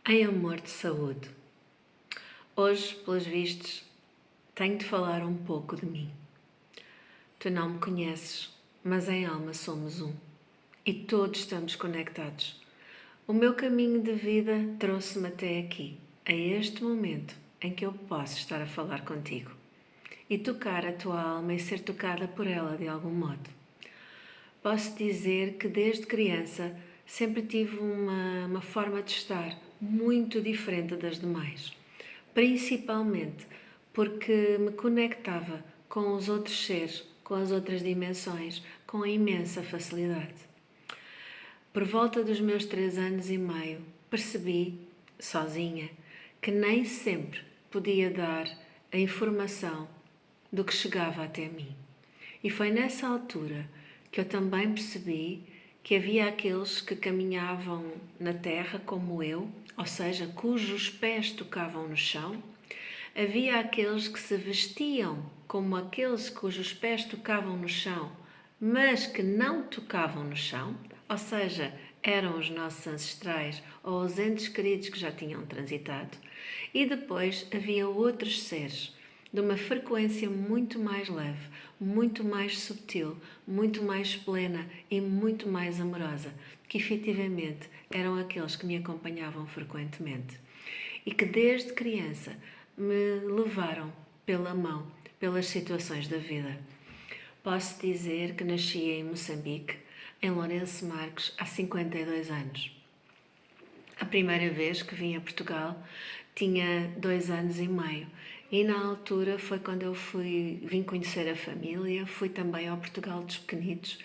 Em amor de saúde. Hoje, pelos vistos, tenho de falar um pouco de mim. Tu não me conheces, mas em alma somos um. E todos estamos conectados. O meu caminho de vida trouxe-me até aqui, a este momento em que eu posso estar a falar contigo. E tocar a tua alma e ser tocada por ela de algum modo. Posso dizer que desde criança sempre tive uma forma de estar muito diferente das demais. Principalmente porque me conectava com os outros seres, com as outras dimensões, com imensa facilidade. Por volta dos meus 3 anos e meio, percebi, sozinha, que nem sempre podia dar a informação do que chegava até mim. E foi nessa altura que eu também percebi que havia aqueles que caminhavam na terra como eu, ou seja, cujos pés tocavam no chão. Havia aqueles que se vestiam como aqueles cujos pés tocavam no chão, mas que não tocavam no chão, ou seja, eram os nossos ancestrais ou os entes queridos que já tinham transitado. E depois havia outros seres de uma frequência muito mais leve, muito mais subtil, muito mais plena e muito mais amorosa, que efetivamente eram aqueles que me acompanhavam frequentemente e que desde criança me levaram pela mão pelas situações da vida. Posso dizer que nasci em Moçambique, em Lourenço Marques, há 52 anos. A primeira vez que vim a Portugal tinha 2 anos e meio e na altura foi quando eu vim conhecer a família, fui também ao Portugal dos Pequenitos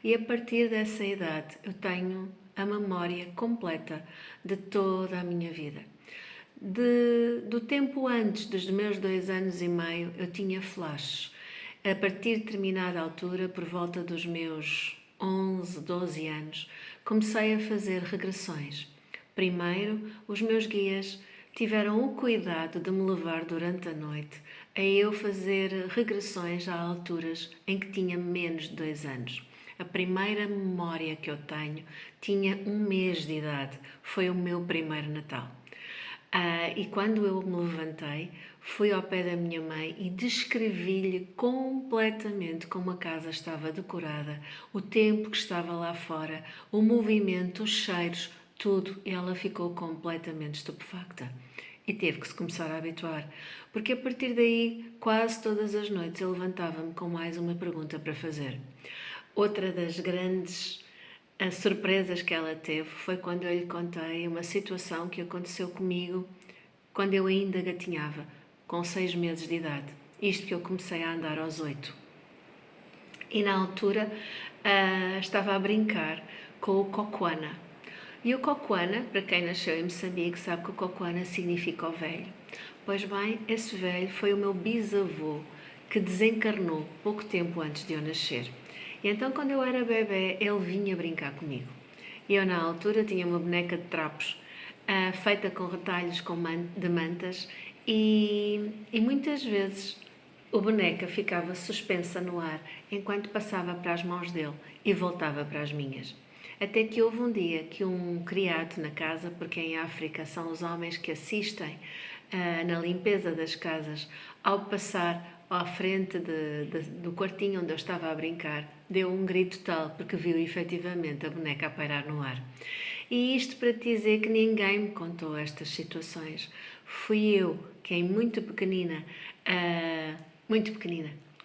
e a partir dessa idade eu tenho a memória completa de toda a minha vida. Do tempo antes dos meus 2 anos e meio eu tinha flashes. A partir de determinada altura, por volta dos meus 11, 12 anos, comecei a fazer regressões. Primeiro, os meus guias tiveram o cuidado de me levar durante a noite a eu fazer regressões a alturas em que tinha menos de 2 anos. A primeira memória que eu tenho tinha 1 mês de idade. Foi o meu primeiro Natal. E quando eu me levantei, fui ao pé da minha mãe e descrevi-lhe completamente como a casa estava decorada, o tempo que estava lá fora, o movimento, os cheiros, tudo. E ela ficou completamente estupefacta. E teve que se começar a habituar, porque a partir daí, quase todas as noites, eu levantava-me com mais uma pergunta para fazer. Outra das grandes as surpresas que ela teve foi quando eu lhe contei uma situação que aconteceu comigo quando eu ainda gatinhava, com 6 meses de idade. Isto que eu comecei a andar aos 8. E na altura estava a brincar com o cocoana. E o cocoana, para quem nasceu em Moçambique, sabe que o cocoana significa o velho. Pois bem, esse velho foi o meu bisavô que desencarnou pouco tempo antes de eu nascer. E então, quando eu era bebê, ele vinha brincar comigo. E eu, na altura, tinha uma boneca de trapos feita com retalhos de mantas e muitas vezes o boneca ficava suspensa no ar enquanto passava para as mãos dele e voltava para as minhas. Até que houve um dia que um criado na casa, porque em África são os homens que assistem na limpeza das casas, ao passar à frente do quartinho onde eu estava a brincar, deu um grito tal porque viu efetivamente a boneca a pairar no ar. E isto para dizer que ninguém me contou estas situações. Fui eu, que é muito pequenina,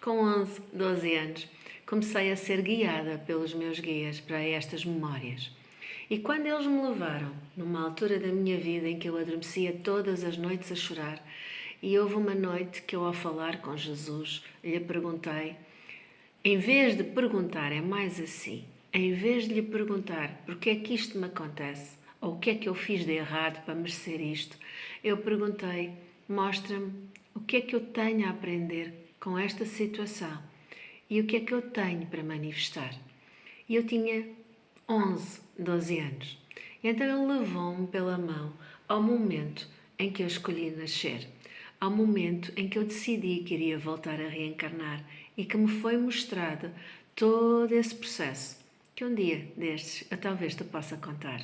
com 11, 12 anos, comecei a ser guiada pelos meus guias para estas memórias. E quando eles me levaram, numa altura da minha vida em que eu adormecia todas as noites a chorar, e houve uma noite que eu, ao falar com Jesus, lhe perguntei, em vez de perguntar, é mais assim, em vez de lhe perguntar porque é que isto me acontece, ou o que é que eu fiz de errado para merecer isto, eu perguntei, mostra-me o que é que eu tenho a aprender com esta situação e o que é que eu tenho para manifestar. E eu tinha 11, 12 anos. E então ele levou-me pela mão ao momento em que eu escolhi nascer, ao momento em que eu decidi que iria voltar a reencarnar e que me foi mostrado todo esse processo, que um dia destes eu talvez te possa contar.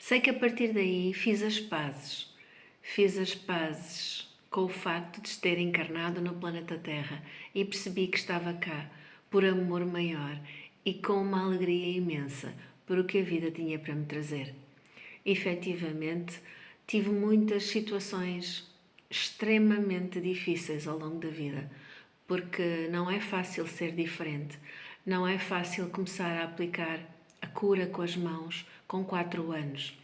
Sei que a partir daí fiz as pazes. Fiz as pazes com o facto de ter encarnado no planeta Terra e percebi que estava cá por amor maior e com uma alegria imensa por o que a vida tinha para me trazer. Efetivamente, tive muitas situações extremamente difíceis ao longo da vida, porque não é fácil ser diferente, não é fácil começar a aplicar a cura com as mãos com 4 anos.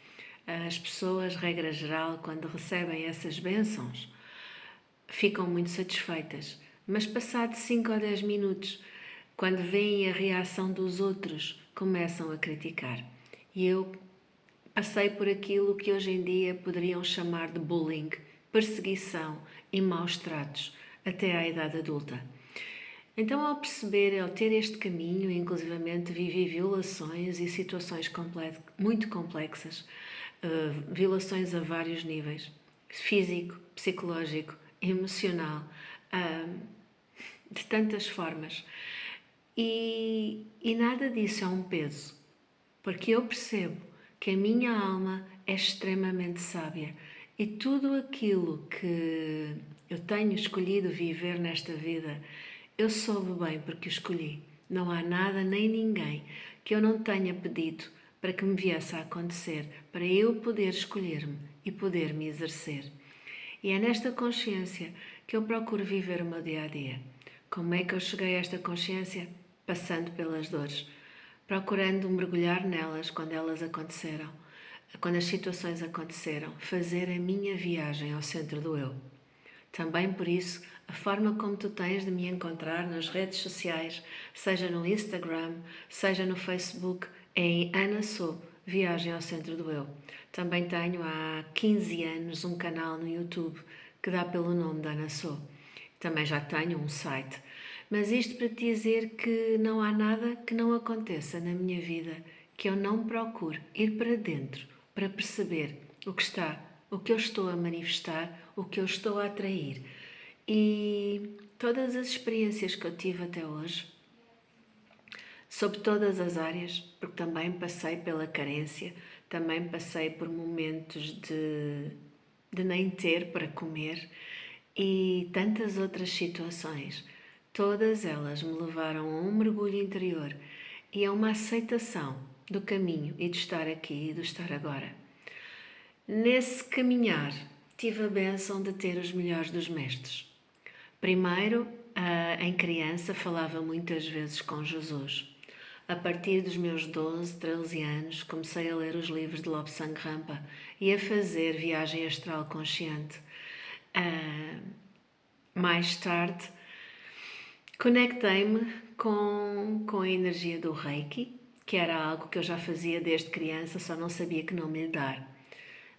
As pessoas, regra geral, quando recebem essas bênçãos, ficam muito satisfeitas, mas passado 5 ou 10 minutos, quando veem a reação dos outros, começam a criticar. E eu passei por aquilo que hoje em dia poderiam chamar de bullying, perseguição e maus tratos, até à idade adulta. Então, ao perceber, ao ter este caminho, inclusivamente vivi violações e situações muito complexas, violações a vários níveis, físico, psicológico, emocional, de tantas formas. E nada disso é um peso, porque eu percebo que a minha alma é extremamente sábia e tudo aquilo que eu tenho escolhido viver nesta vida, eu soube bem porque escolhi. Não há nada nem ninguém que eu não tenha pedido para que me viesse a acontecer, para eu poder escolher-me e poder me exercer. E é nesta consciência que eu procuro viver o meu dia-a-dia. Como é que eu cheguei a esta consciência? Passando pelas dores, procurando mergulhar nelas quando elas aconteceram, quando as situações aconteceram, fazer a minha viagem ao centro do eu. Também por isso, a forma como tu tens de me encontrar nas redes sociais, seja no Instagram, seja no Facebook, é em Ana Sou, Viagem ao Centro do Eu. Também tenho há 15 anos um canal no YouTube que dá pelo nome de Ana Sou. Também já tenho um site. Mas isto para te dizer que não há nada que não aconteça na minha vida que eu não procure ir para dentro para perceber o que eu estou a manifestar, o que eu estou a atrair. E todas as experiências que eu tive até hoje, sobre todas as áreas, porque também passei pela carência, também passei por momentos de nem ter para comer e tantas outras situações. Todas elas me levaram a um mergulho interior e a uma aceitação do caminho e de estar aqui e de estar agora. Nesse caminhar, tive a bênção de ter os melhores dos mestres. Primeiro, em criança, falava muitas vezes com Jesus. A partir dos meus 12, 13 anos, comecei a ler os livros de Lobsang Rampa e a fazer viagem astral consciente. Mais tarde, conectei-me com a energia do Reiki, que era algo que eu já fazia desde criança, só não sabia que nome lhe dar.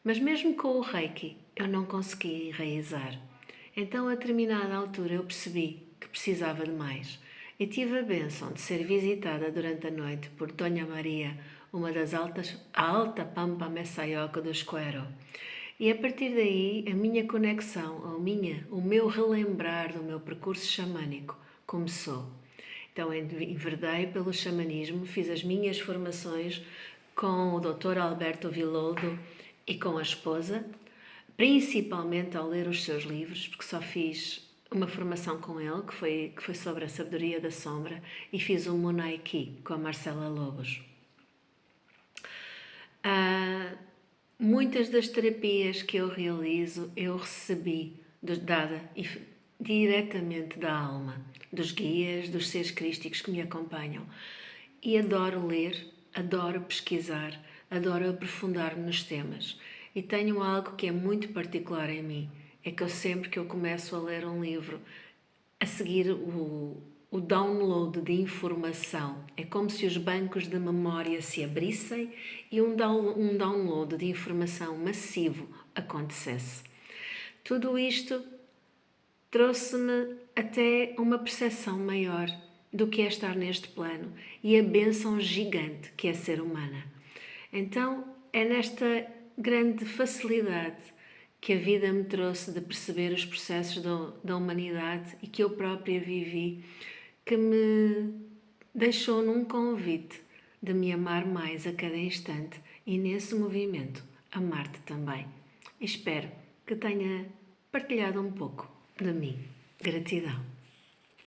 Mas mesmo com o Reiki, eu não conseguia enraizar. Então, a determinada altura, eu percebi que precisava de mais. E tive a bênção de ser visitada durante a noite por Dona Maria, uma das alta Pampa Messaioca do Esquero. E a partir daí, a minha conexão, o meu relembrar do meu percurso xamânico começou. Então, enverdei pelo xamanismo, fiz as minhas formações com o Dr. Alberto Villoldo e com a esposa, principalmente ao ler os seus livros, porque só fiz uma formação com ele, que foi sobre a sabedoria da sombra, e fiz um Munaiki com a Marcela Lobos. Muitas das terapias que eu realizo, eu recebi diretamente da alma, dos guias, dos seres crísticos que me acompanham. E adoro ler, adoro pesquisar, adoro aprofundar-me nos temas. E tenho algo que é muito particular em mim, é que sempre que eu começo a ler um livro, a seguir o download de informação, é como se os bancos de memória se abrissem e um download de informação massivo acontecesse. Tudo isto trouxe-me até uma percepção maior do que é estar neste plano e a bênção gigante que é ser humana. Então, é nesta grande facilidade que a vida me trouxe de perceber os processos da humanidade e que eu própria vivi, que me deixou num convite de me amar mais a cada instante e nesse movimento amar-te também. Espero que tenha partilhado um pouco de mim. Gratidão.